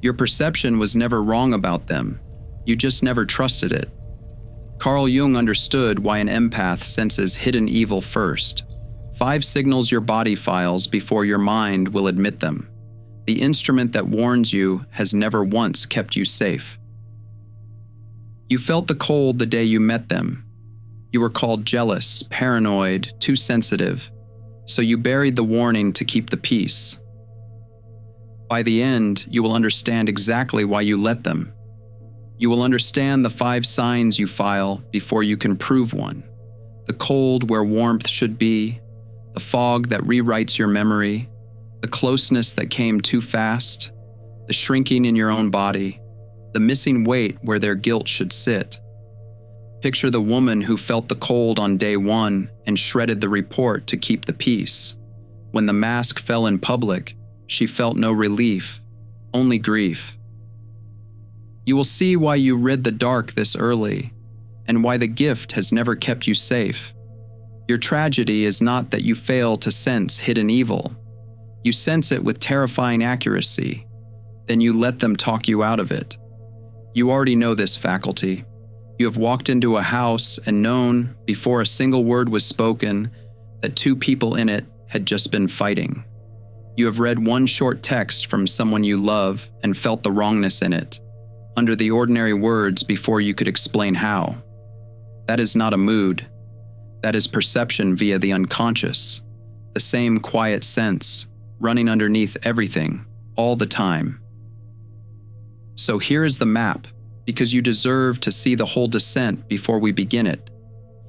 Your perception was never wrong about them. You just never trusted it. Carl Jung understood why an empath senses hidden evil first. 5 signals your body files before your mind will admit them. The instrument that warns you has never once kept you safe. You felt the cold the day you met them. You were called jealous, paranoid, too sensitive, so you buried the warning to keep the peace. By the end, you will understand exactly why you let them. You will understand the 5 signs you file before you can prove one. The cold where warmth should be, the fog that rewrites your memory, the closeness that came too fast, the shrinking in your own body, the missing weight where their guilt should sit. Picture the woman who felt the cold on day 1 and shredded the report to keep the peace. When the mask fell in public, she felt no relief, only grief. You will see why you rid the dark this early, and why the gift has never kept you safe. Your tragedy is not that you fail to sense hidden evil. You sense it with terrifying accuracy, then you let them talk you out of it. You already know this faculty. You have walked into a house and known, before a single word was spoken, that 2 people in it had just been fighting. You have read one short text from someone you love and felt the wrongness in it, under the ordinary words before you could explain how. That is not a mood. That is perception via the unconscious, the same quiet sense, running underneath everything, all the time. So here is the map, because you deserve to see the whole descent before we begin it.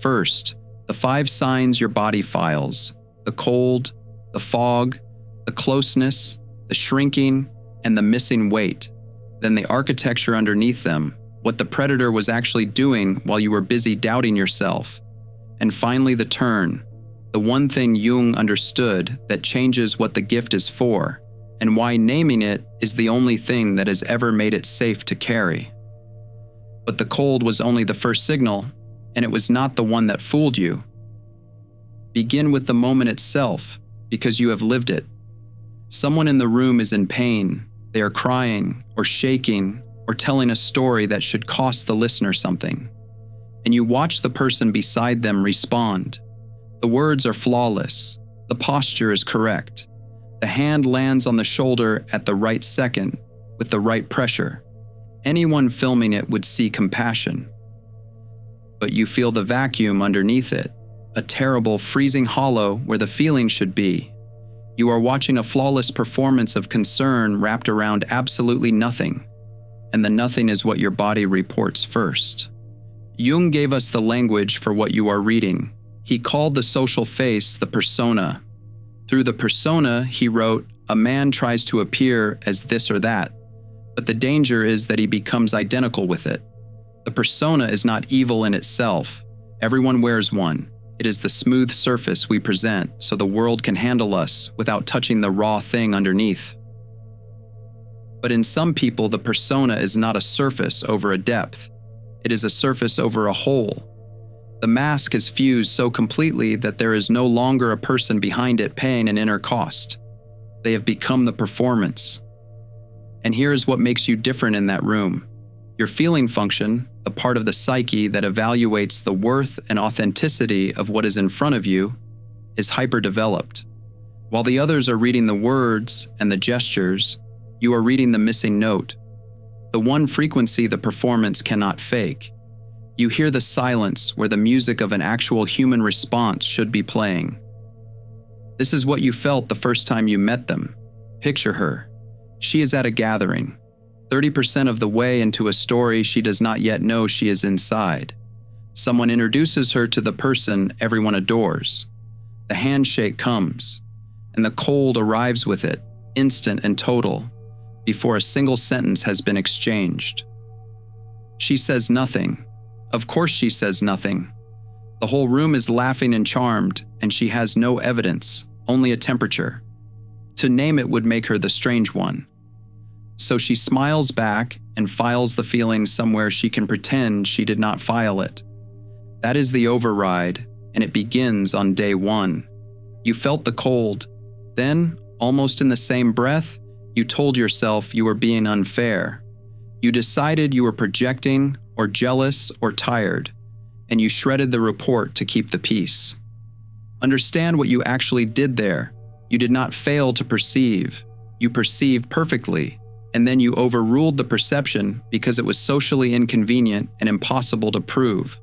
First, the 5 signs your body files: the cold, the fog, the closeness, the shrinking, and the missing weight. Then the architecture underneath them, what the predator was actually doing while you were busy doubting yourself. And finally the turn, the one thing Jung understood that changes what the gift is for, and why naming it is the only thing that has ever made it safe to carry. But the cold was only the first signal, and it was not the one that fooled you. Begin with the moment itself, because you have lived it. Someone in the room is in pain. They are crying, or shaking, or telling a story that should cost the listener something. And you watch the person beside them respond. The words are flawless. The posture is correct. The hand lands on the shoulder at the right second, with the right pressure. Anyone filming it would see compassion. But you feel the vacuum underneath it, a terrible, freezing hollow where the feeling should be. You are watching a flawless performance of concern wrapped around absolutely nothing, and the nothing is what your body reports first. Jung gave us the language for what you are reading. He called the social face the persona. Through the persona, he wrote, a man tries to appear as this or that, but the danger is that he becomes identical with it. The persona is not evil in itself. Everyone wears one. It is the smooth surface we present so the world can handle us without touching the raw thing underneath. But in some people, the persona is not a surface over a depth. It is a surface over a hole. The mask is fused so completely that there is no longer a person behind it paying an inner cost. They have become the performance. And here is what makes you different in that room. Your feeling function, the part of the psyche that evaluates the worth and authenticity of what is in front of you, is hyper-developed. While the others are reading the words and the gestures, you are reading the missing note, the one frequency the performance cannot fake. You hear the silence where the music of an actual human response should be playing. This is what you felt the first time you met them. Picture her. She is at a gathering. 30% of the way into a story she does not yet know she is inside. Someone introduces her to the person everyone adores. The handshake comes, and the cold arrives with it, instant and total, before a single sentence has been exchanged. She says nothing. Of course she says nothing. The whole room is laughing and charmed, and she has no evidence, only a temperature. To name it would make her the strange one. So she smiles back and files the feeling somewhere she can pretend she did not file it. That is the override, and it begins on day 1. You felt the cold. Then, almost in the same breath, You told yourself you were being unfair. You decided you were projecting or jealous or tired, and you shredded the report to keep the peace. Understand what you actually did there. You did not fail to perceive. You perceived perfectly, and then you overruled the perception because it was socially inconvenient and impossible to prove.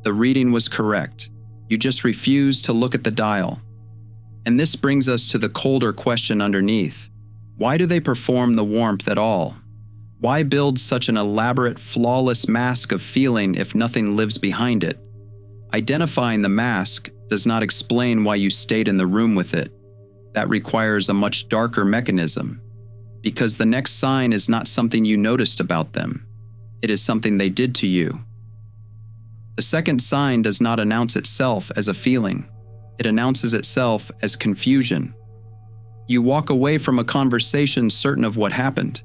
The reading was correct. You just refused to look at the dial. And this brings us to the colder question underneath. Why do they perform the warmth at all? Why build such an elaborate, flawless mask of feeling if nothing lives behind it? Identifying the mask does not explain why you stayed in the room with it. That requires a much darker mechanism, because the next sign is not something you noticed about them. It is something they did to you. The second sign does not announce itself as a feeling. It announces itself as confusion. You walk away from a conversation certain of what happened.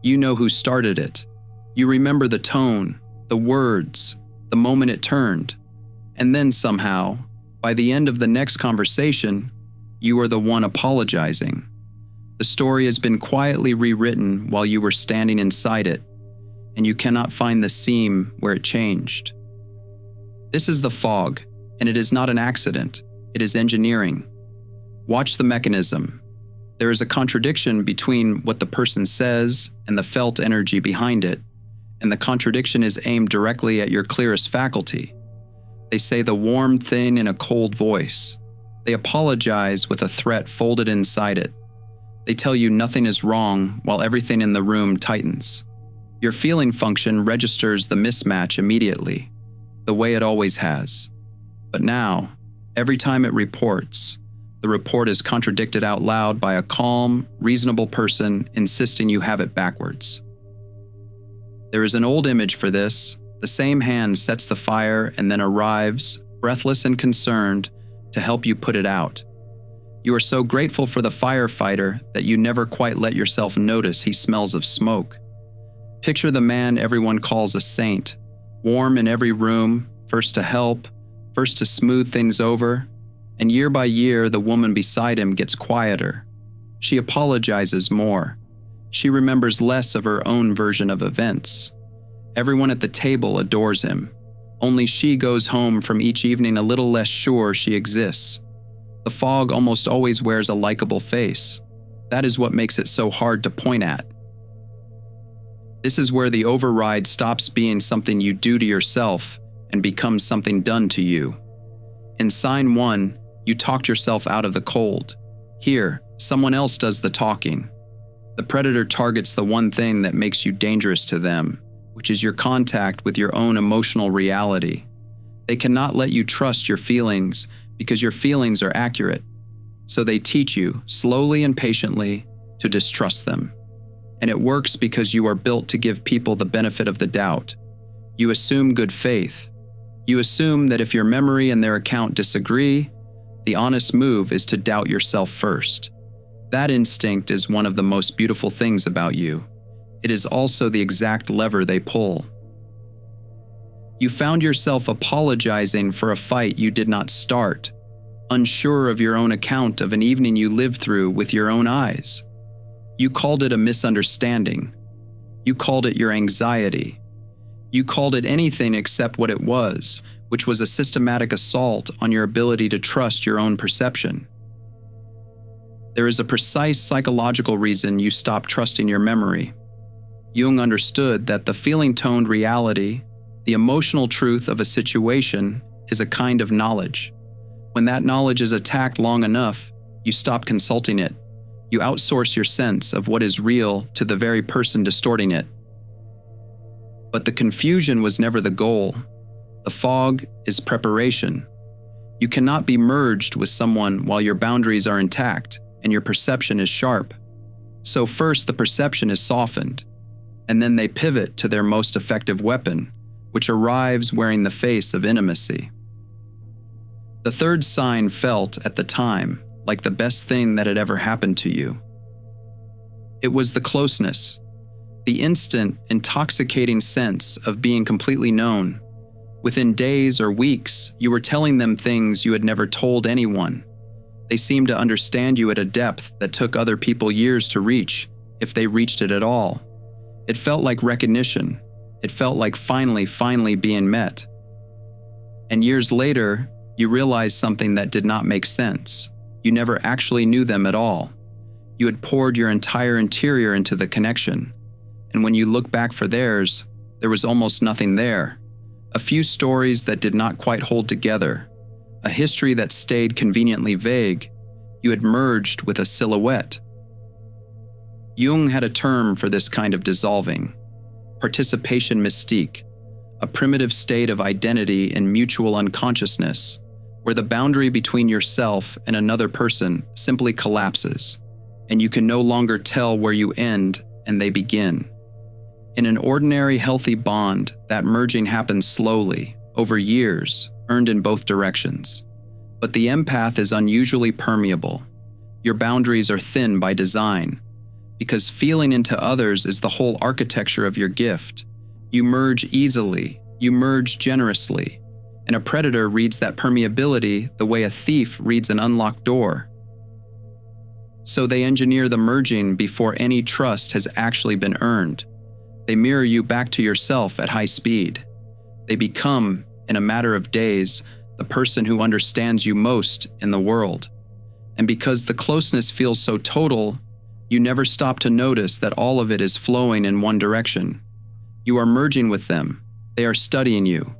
You know who started it. You remember the tone, the words, the moment it turned. And then somehow, by the end of the next conversation, you are the one apologizing. The story has been quietly rewritten while you were standing inside it, and you cannot find the seam where it changed. This is the fog, and it is not an accident. It is engineering. Watch the mechanism. There is a contradiction between what the person says and the felt energy behind it, and the contradiction is aimed directly at your clearest faculty. They say the warm thing in a cold voice. They apologize with a threat folded inside it. They tell you nothing is wrong while everything in the room tightens. Your feeling function registers the mismatch immediately, the way it always has. But now, every time it reports, the report is contradicted out loud by a calm, reasonable person insisting you have it backwards. There is an old image for this. The same hand sets the fire and then arrives, breathless and concerned, to help you put it out. You are so grateful for the firefighter that you never quite let yourself notice he smells of smoke. Picture the man everyone calls a saint, warm in every room, first to help, first to smooth things over, and year by year the woman beside him gets quieter. She apologizes more. She remembers less of her own version of events. Everyone at the table adores him. Only she goes home from each evening a little less sure she exists. The fog almost always wears a likable face. That is what makes it so hard to point at. This is where the override stops being something you do to yourself and becomes something done to you. In sign 1, you talked yourself out of the cold. Here, someone else does the talking. The predator targets the one thing that makes you dangerous to them, which is your contact with your own emotional reality. They cannot let you trust your feelings because your feelings are accurate. So they teach you, slowly and patiently, to distrust them. And it works because you are built to give people the benefit of the doubt. You assume good faith. You assume that if your memory and their account disagree, the honest move is to doubt yourself first. That instinct is one of the most beautiful things about you. It is also the exact lever they pull. You found yourself apologizing for a fight you did not start, unsure of your own account of an evening you lived through with your own eyes. You called it a misunderstanding. You called it your anxiety. You called it anything except what it was, which was a systematic assault on your ability to trust your own perception. There is a precise psychological reason you stopped trusting your memory. Jung understood that the feeling-toned reality, the emotional truth of a situation, is a kind of knowledge. When that knowledge is attacked long enough, you stop consulting it. You outsource your sense of what is real to the very person distorting it. But the confusion was never the goal. The fog is preparation. You cannot be merged with someone while your boundaries are intact and your perception is sharp. So first the perception is softened, and then they pivot to their most effective weapon, which arrives wearing the face of intimacy. The third sign felt, at the time, like the best thing that had ever happened to you. It was the closeness, the instant, intoxicating sense of being completely known. Within days or weeks, you were telling them things you had never told anyone. They seemed to understand you at a depth that took other people years to reach, if they reached it at all. It felt like recognition. It felt like finally being met. And years later, you realized something that did not make sense. You never actually knew them at all. You had poured your entire interior into the connection. And when you look back for theirs, there was almost nothing there. A few stories that did not quite hold together. A history that stayed conveniently vague. You had merged with a silhouette. Jung had a term for this kind of dissolving. Participation mystique. A primitive state of identity in mutual unconsciousness, where the boundary between yourself and another person simply collapses, and you can no longer tell where you end and they begin. In an ordinary healthy bond, that merging happens slowly, over years, earned in both directions. But the empath is unusually permeable. Your boundaries are thin by design, because feeling into others is the whole architecture of your gift. You merge easily, you merge generously, and a predator reads that permeability the way a thief reads an unlocked door. So they engineer the merging before any trust has actually been earned. They mirror you back to yourself at high speed. They become, in a matter of days, the person who understands you most in the world. And because the closeness feels so total, you never stop to notice that all of it is flowing in one direction. You are merging with them. They are studying you.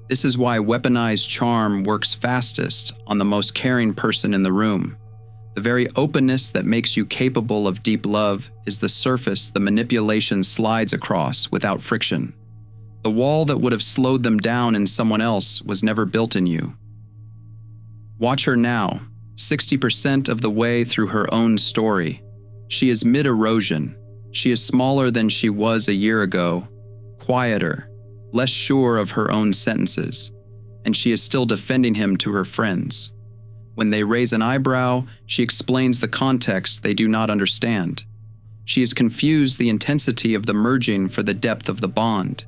This is why weaponized charm works fastest on the most caring person in the room. The very openness that makes you capable of deep love is the surface the manipulation slides across without friction. The wall that would have slowed them down in someone else was never built in you. Watch her now, 60% of the way through her own story. She is mid-erosion. She is smaller than she was a year ago, quieter, less sure of her own sentences, and she is still defending him to her friends. When they raise an eyebrow, she explains the context they do not understand. She has confused the intensity of the merging for the depth of the bond.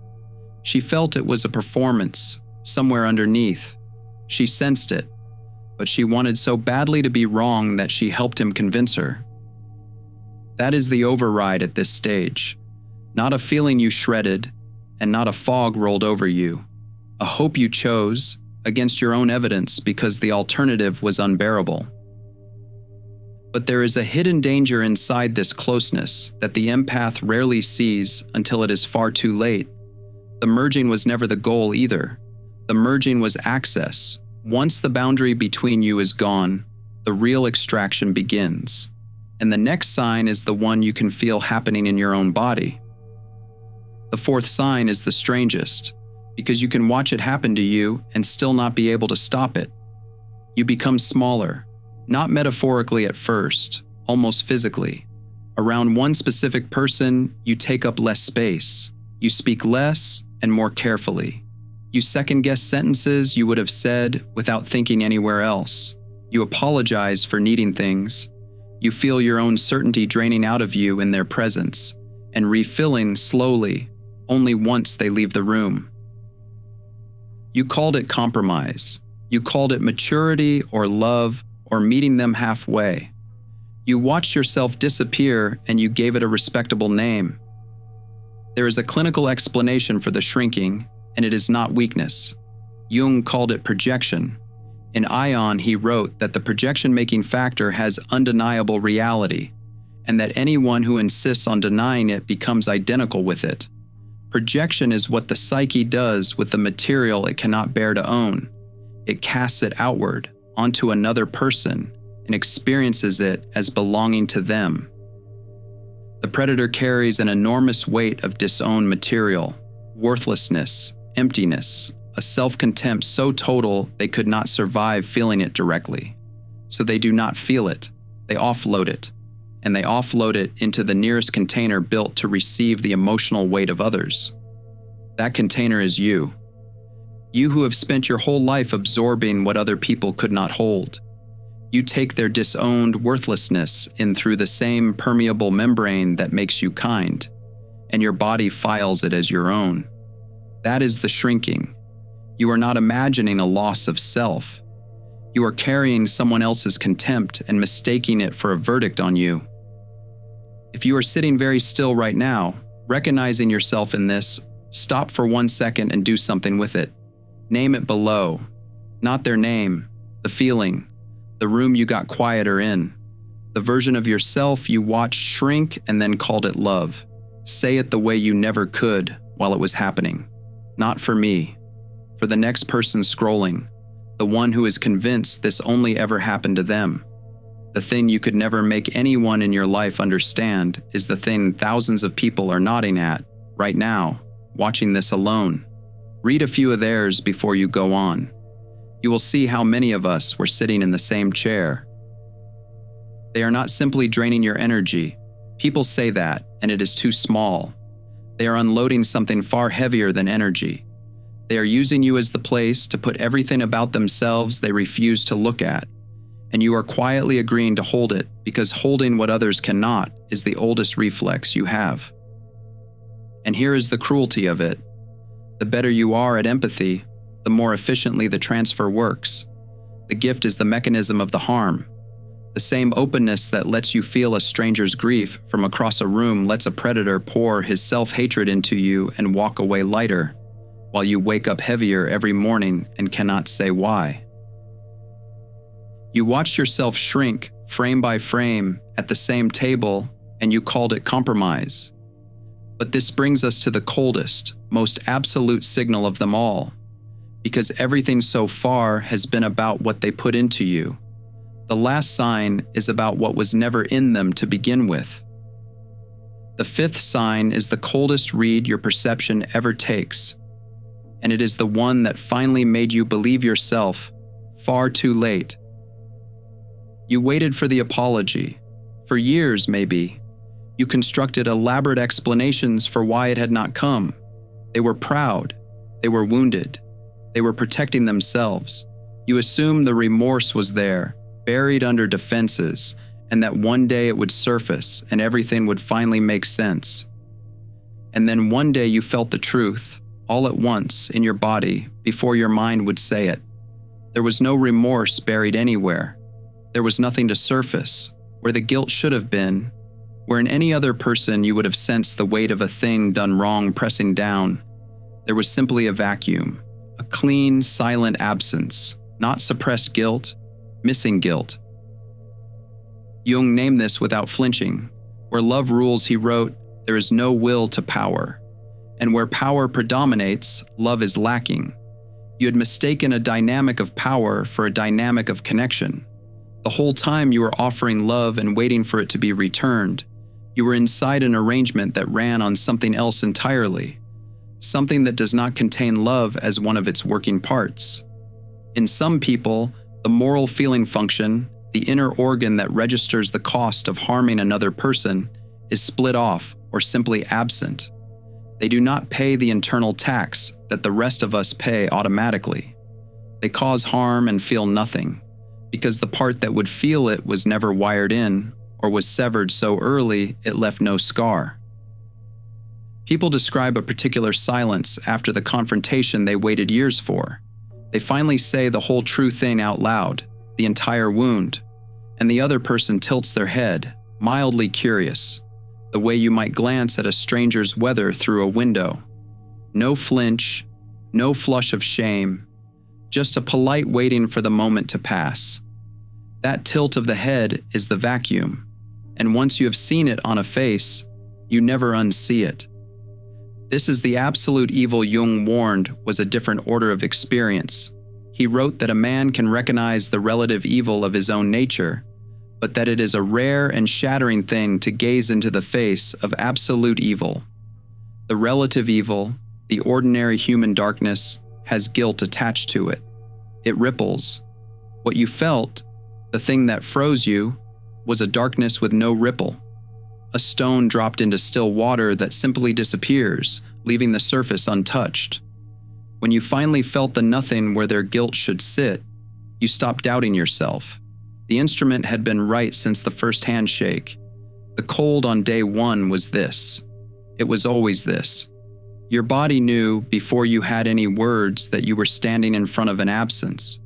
She felt it was a performance, somewhere underneath. She sensed it, but she wanted so badly to be wrong that she helped him convince her. That is the override at this stage. Not a feeling you shredded, and not a fog rolled over you. A hope you chose, against your own evidence because the alternative was unbearable. But there is a hidden danger inside this closeness that the empath rarely sees until it is far too late. The merging was never the goal either. The merging was access. Once the boundary between you is gone, the real extraction begins. And the next sign is the one you can feel happening in your own body. The fourth sign is the strangest, because you can watch it happen to you and still not be able to stop it. You become smaller, not metaphorically at first, almost physically. Around one specific person, you take up less space. You speak less and more carefully. You second-guess sentences you would have said without thinking anywhere else. You apologize for needing things. You feel your own certainty draining out of you in their presence and refilling slowly, only once they leave the room. You called it compromise. You called it maturity or love or meeting them halfway. You watched yourself disappear and you gave it a respectable name. There is a clinical explanation for the shrinking, and it is not weakness. Jung called it projection. In Ion, he wrote that the projection-making factor has undeniable reality, and that anyone who insists on denying it becomes identical with it. Projection is what the psyche does with the material it cannot bear to own. It casts it outward, onto another person, and experiences it as belonging to them. The predator carries an enormous weight of disowned material, worthlessness, emptiness, a self-contempt so total they could not survive feeling it directly. So they do not feel it, they offload it. And they offload it into the nearest container built to receive the emotional weight of others. That container is you. You who have spent your whole life absorbing what other people could not hold. You take their disowned worthlessness in through the same permeable membrane that makes you kind, and your body files it as your own. That is the shrinking. You are not imagining a loss of self. You are carrying someone else's contempt and mistaking it for a verdict on you. If you are sitting very still right now, recognizing yourself in this, stop for 1 second and do something with it. Name it below. Not their name, the feeling, the room you got quieter in, the version of yourself you watched shrink and then called it love. Say it the way you never could while it was happening. Not for me, for the next person scrolling, the one who is convinced this only ever happened to them. The thing you could never make anyone in your life understand is the thing thousands of people are nodding at right now, watching this alone. Read a few of theirs before you go on. You will see how many of us were sitting in the same chair. They are not simply draining your energy. People say that, and it is too small. They are unloading something far heavier than energy. They are using you as the place to put everything about themselves they refuse to look at. And you are quietly agreeing to hold it because holding what others cannot is the oldest reflex you have. And here is the cruelty of it. The better you are at empathy, the more efficiently the transfer works. The gift is the mechanism of the harm. The same openness that lets you feel a stranger's grief from across a room lets a predator pour his self-hatred into you and walk away lighter, while you wake up heavier every morning and cannot say why. You watched yourself shrink frame by frame at the same table, and you called it compromise. But this brings us to the coldest, most absolute signal of them all, because everything so far has been about what they put into you. The last sign is about what was never in them to begin with. The fifth sign is the coldest read your perception ever takes, and it is the one that finally made you believe yourself far too late. You waited for the apology. For years, maybe. You constructed elaborate explanations for why it had not come. They were proud. They were wounded. They were protecting themselves. You assumed the remorse was there, buried under defenses, and that one day it would surface and everything would finally make sense. And then one day you felt the truth, all at once, in your body, before your mind would say it. There was no remorse buried anywhere. There was nothing to surface, where the guilt should have been, where in any other person you would have sensed the weight of a thing done wrong pressing down. There was simply a vacuum, a clean, silent absence, not suppressed guilt, missing guilt. Jung named this without flinching. Where love rules, he wrote, there is no will to power. And where power predominates, love is lacking. You had mistaken a dynamic of power for a dynamic of connection. The whole time you were offering love and waiting for it to be returned. You were inside an arrangement that ran on something else entirely, something that does not contain love as one of its working parts. In some people, the moral feeling function, the inner organ that registers the cost of harming another person, is split off or simply absent. They do not pay the internal tax that the rest of us pay automatically. They cause harm and feel nothing, because the part that would feel it was never wired in or was severed so early it left no scar. People describe a particular silence after the confrontation they waited years for. They finally say the whole true thing out loud, the entire wound, and the other person tilts their head, mildly curious, the way you might glance at a stranger's weather through a window. No flinch, no flush of shame, just a polite waiting for the moment to pass. That tilt of the head is the vacuum, and once you have seen it on a face, you never unsee it. This is the absolute evil Jung warned was a different order of experience. He wrote that a man can recognize the relative evil of his own nature, but that it is a rare and shattering thing to gaze into the face of absolute evil. The relative evil, the ordinary human darkness, has guilt attached to it. It ripples. What you felt, the thing that froze you, was a darkness with no ripple. A stone dropped into still water that simply disappears, leaving the surface untouched. When you finally felt the nothing where their guilt should sit, you stopped doubting yourself. The instrument had been right since the first handshake. The cold on day one was this. It was always this. Your body knew before you had any words that you were standing in front of an absence.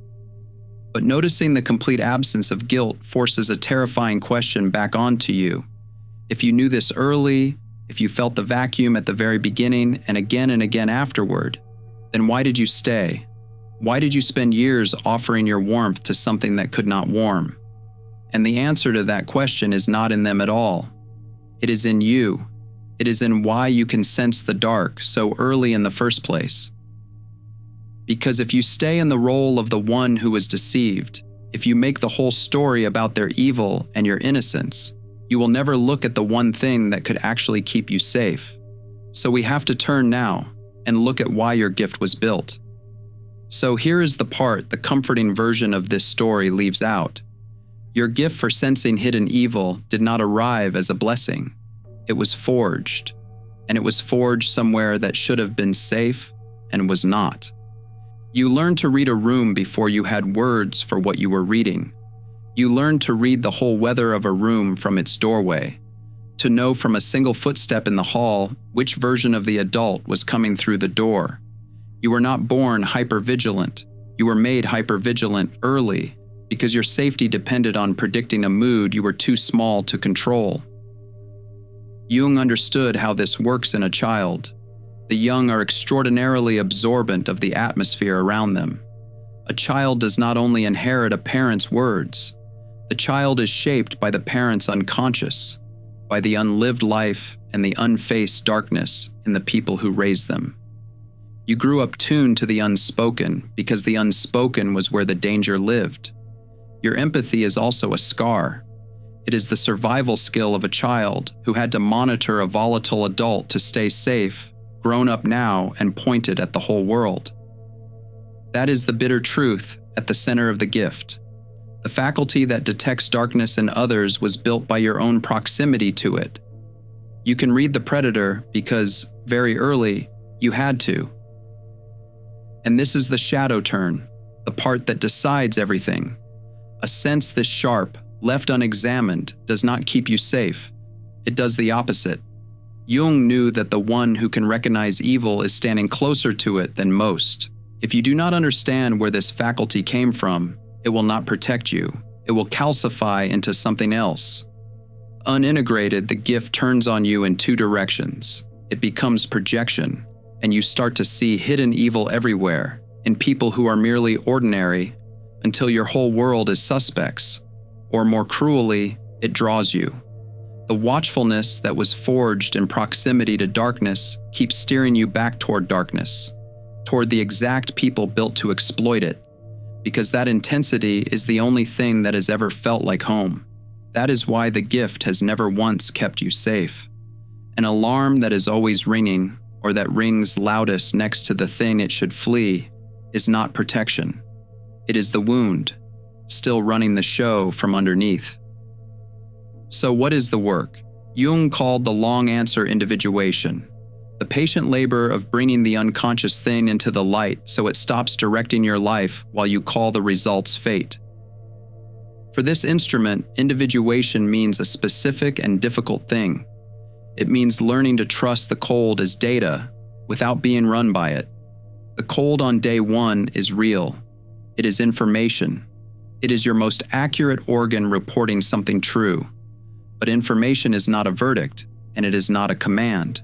But noticing the complete absence of guilt forces a terrifying question back onto you. If you knew this early, if you felt the vacuum at the very beginning and again afterward, then why did you stay? Why did you spend years offering your warmth to something that could not warm? And the answer to that question is not in them at all. It is in you. It is in why you can sense the dark so early in the first place. Because if you stay in the role of the one who was deceived, if you make the whole story about their evil and your innocence, you will never look at the one thing that could actually keep you safe. So we have to turn now and look at why your gift was built. So here is the part the comforting version of this story leaves out. Your gift for sensing hidden evil did not arrive as a blessing. It was forged, and it was forged somewhere that should have been safe and was not. You learned to read a room before you had words for what you were reading. You learned to read the whole weather of a room from its doorway, to know from a single footstep in the hall which version of the adult was coming through the door. You were not born hypervigilant. You were made hypervigilant early because your safety depended on predicting a mood you were too small to control. Jung understood how this works in a child. The young are extraordinarily absorbent of the atmosphere around them. A child does not only inherit a parent's words. The child is shaped by the parent's unconscious, by the unlived life and the unfaced darkness in the people who raised them. You grew up tuned to the unspoken because the unspoken was where the danger lived. Your empathy is also a scar. It is the survival skill of a child who had to monitor a volatile adult to stay safe, grown up now and pointed at the whole world. That is the bitter truth at the center of the gift. The faculty that detects darkness in others was built by your own proximity to it. You can read the predator because, very early, you had to. And this is the shadow turn, the part that decides everything. A sense this sharp, left unexamined, does not keep you safe. It does the opposite. Jung knew that the one who can recognize evil is standing closer to it than most. If you do not understand where this faculty came from, it will not protect you. It will calcify into something else. Unintegrated, the gift turns on you in two directions. It becomes projection, and you start to see hidden evil everywhere, in people who are merely ordinary, until your whole world is suspects. Or more cruelly, it draws you. The watchfulness that was forged in proximity to darkness keeps steering you back toward darkness, toward the exact people built to exploit it, because that intensity is the only thing that has ever felt like home. That is why the gift has never once kept you safe. An alarm that is always ringing, or that rings loudest next to the thing it should flee, is not protection. It is the wound, still running the show from underneath. So what is the work? Jung called the long answer individuation, the patient labor of bringing the unconscious thing into the light so it stops directing your life while you call the results fate. For this instrument, individuation means a specific and difficult thing. It means learning to trust the cold as data without being run by it. The cold on day one is real. It is information. It is your most accurate organ reporting something true. But information is not a verdict, and it is not a command.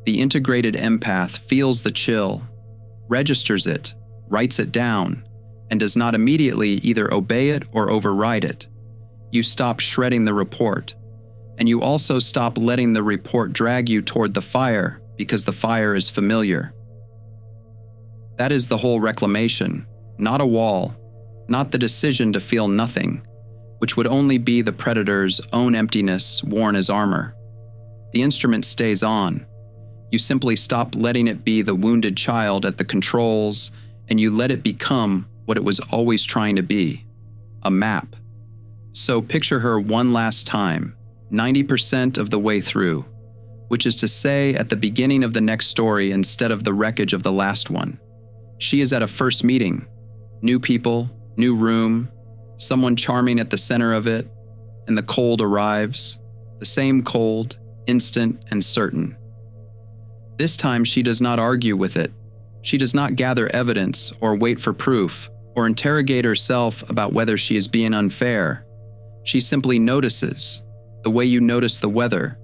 The integrated empath feels the chill, registers it, writes it down, and does not immediately either obey it or override it. You stop shredding the report, and you also stop letting the report drag you toward the fire because the fire is familiar. That is the whole reclamation, not a wall, not the decision to feel nothing, which would only be the predator's own emptiness worn as armor. The instrument stays on. You simply stop letting it be the wounded child at the controls, and you let it become what it was always trying to be, a map. So picture her one last time, 90% of the way through, which is to say at the beginning of the next story instead of the wreckage of the last one. She is at a first meeting, new people, new room, someone charming at the center of it, and the cold arrives, the same cold, instant and certain. This time she does not argue with it. She does not gather evidence or wait for proof or interrogate herself about whether she is being unfair. She simply notices, the way you notice the weather,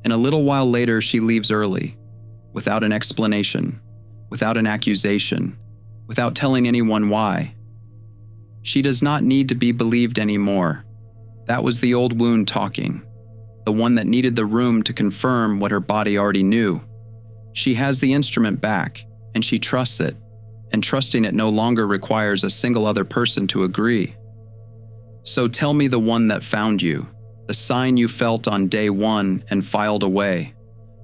and a little while later she leaves early, without an explanation, without an accusation, without telling anyone why. She does not need to be believed anymore. That was the old wound talking, the one that needed the room to confirm what her body already knew. She has the instrument back, and she trusts it, and trusting it no longer requires a single other person to agree. So tell me the one that found you, the sign you felt on day one and filed away,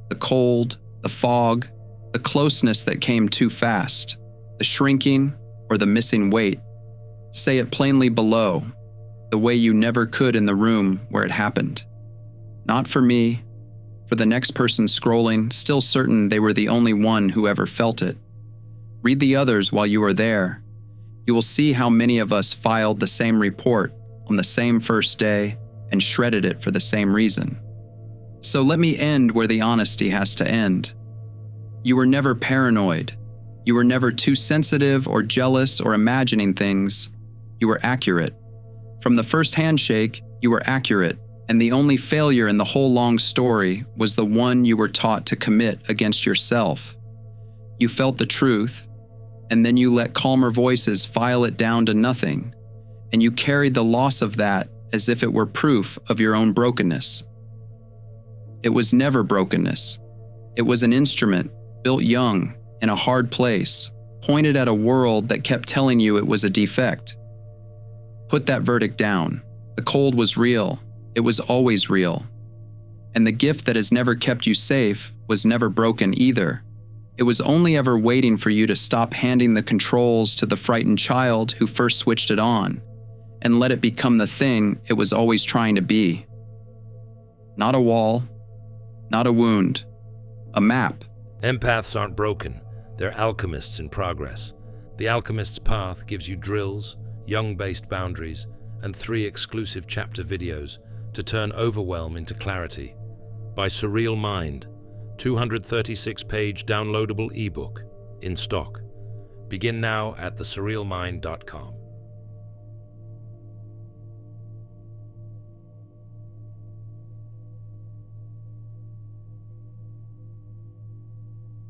the cold, the fog, the closeness that came too fast, the shrinking or the missing weight. Say it plainly below, the way you never could in the room where it happened. Not for me, for the next person scrolling, still certain they were the only one who ever felt it. Read the others while you are there. You will see how many of us filed the same report on the same first day and shredded it for the same reason. So let me end where the honesty has to end. You were never paranoid. You were never too sensitive or jealous or imagining things. You were accurate. From the first handshake, you were accurate, and the only failure in the whole long story was the one you were taught to commit against yourself. You felt the truth, and then you let calmer voices file it down to nothing, and you carried the loss of that as if it were proof of your own brokenness. It was never brokenness. It was an instrument built young in a hard place, pointed at a world that kept telling you it was a defect. Put that verdict down. The cold was real. It was always real. And the gift that has never kept you safe was never broken either. It was only ever waiting for you to stop handing the controls to the frightened child who first switched it on, and let it become the thing it was always trying to be. Not a wall, not a wound, a map. Empaths aren't broken. They're alchemists in progress. The Alchemist's Path gives you drills, Jung-based boundaries, and 3 exclusive chapter videos to turn overwhelm into clarity. By Surreal Mind, 236-page downloadable ebook in stock. Begin now at thesurrealmind.com.